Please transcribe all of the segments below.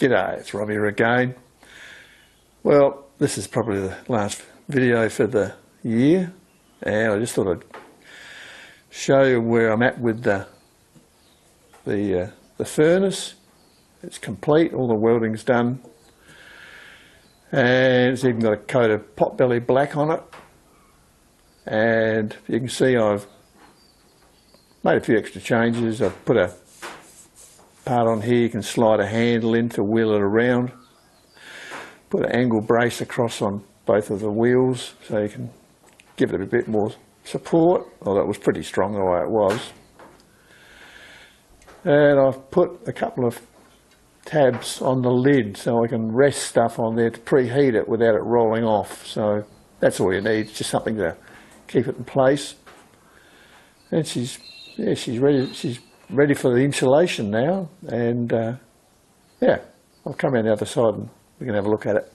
G'day, it's Rob here again. Well, this is probably the last video for the year, and I just thought I'd show you where I'm at with the furnace. It's complete, all the welding's done, and it's even got a coat of potbelly black on it. And you can see I've made a few extra changes. I've put a part on here you can slide a handle in to wheel it around. Put an angle brace across on both of the wheels so you can give it a bit more support, although it was pretty strong the way it was. And I've put a couple of tabs on the lid so I can rest stuff on there to preheat it without it rolling off. So that's all you need, just something to keep it in place. And she's ready for the insulation now, and yeah, I'll come in the other side and we can have a look at it.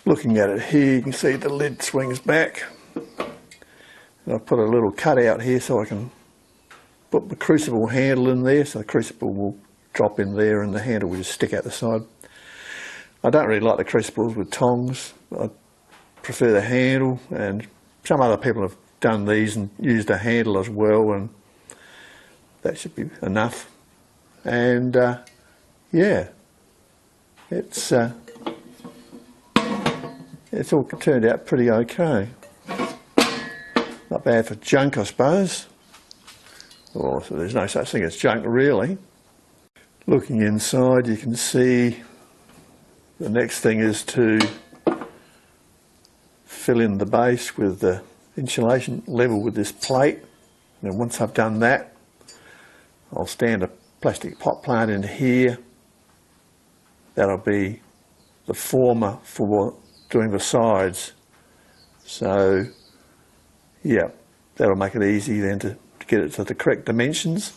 Looking at it here, you can see the lid swings back. And I've put a little cutout here so I can put the crucible handle in there, so the crucible will drop in there and the handle will just stick out the side. I don't really like the crucibles with tongs. I prefer the handle, and some other people have done these and used a handle as well, and that should be enough. And yeah, it's all turned out pretty okay. Not bad for junk, I suppose. Or so there's no such thing as junk really. Looking inside, you can see the next thing is to fill in the base with the insulation level with this plate. And once I've done that, I'll stand a plastic pot plant in here. That'll be the former for doing the sides. So yeah, that'll make it easy then to get it to the correct dimensions.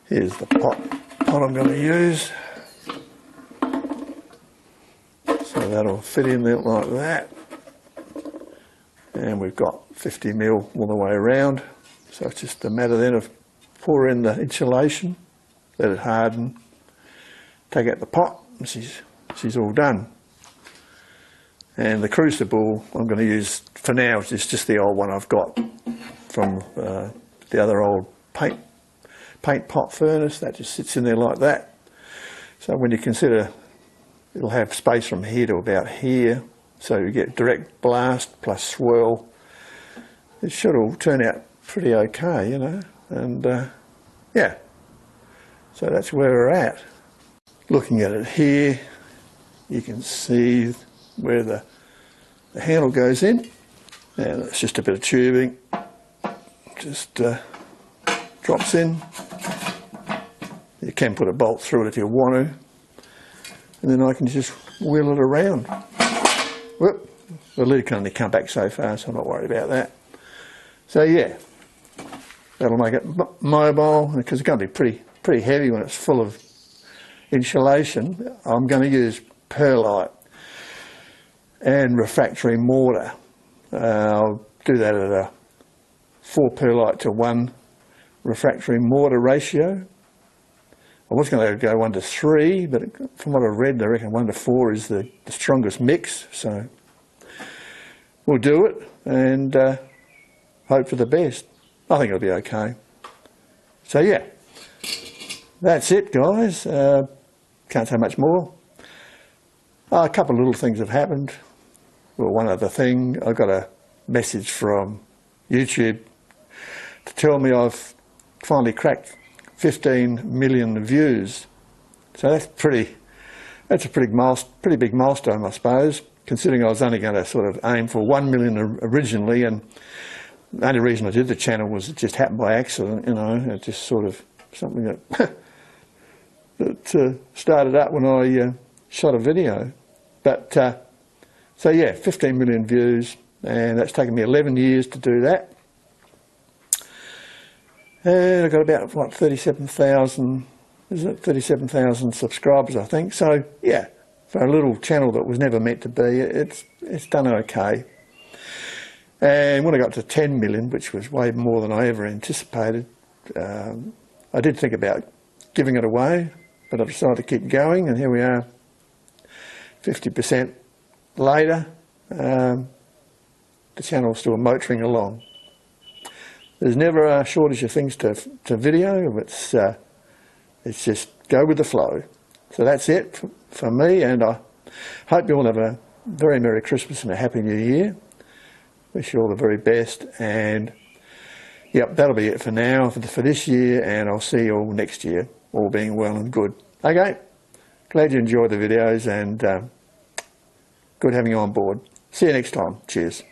Here's the pot I'm going to use. So that'll fit in there like that. And we've got 50mm all the way around. So it's just a matter then of pour in the insulation, let it harden, take out the pot, and she's all done. And the crucible I'm going to use for now is just the old one I've got from the other old paint pot furnace. That just sits in there like that. So when you consider it'll have space from here to about here, so you get direct blast plus swirl, it should all turn out pretty okay, you know. And yeah, so that's where we're at. Looking at it here, you can see where the handle goes in, and it's just a bit of tubing, just drops in. You can put a bolt through it if you want to, and then I can just wheel it around. Whoop, the lid can only come back so far, so I'm not worried about that. So yeah, that'll make it mobile, because it's going to be pretty heavy when it's full of insulation. I'm going to use perlite and refractory mortar. I'll do that at a 4 perlite to 1 refractory mortar ratio. I was going to go 1 to 3, but from what I've read, I reckon 1 to 4 is the strongest mix. So we'll do it and hope for the best. I think it'll be okay. So yeah, that's it, guys. Can't say much more. A couple of little things have happened. Well, one other thing, I got a message from YouTube to tell me I've finally cracked 15 million views. So that's a pretty big milestone, I suppose, considering I was only going to sort of aim for 1 million originally, and the only reason I did the channel was it just happened by accident, you know. It's just sort of something that that started up when I shot a video. But so yeah, 15 million views, and that's taken me 11 years to do that. And I got about, what, 37,000, is it 37,000 subscribers, I think. So yeah, for a little channel that was never meant to be, it's done okay. And when I got to 10 million, which was way more than I ever anticipated, I did think about giving it away, but I've decided to keep going, and here we are 50% later. The channel's still motoring along. There's never a shortage of things to video. It's just go with the flow. So that's it for me, and I hope you all have a very Merry Christmas and a Happy New Year. Wish you all the very best, and yep, that'll be it for now for this year, and I'll see you all next year, all being well and good. Okay, glad you enjoyed the videos, and good having you on board. See you next time. Cheers.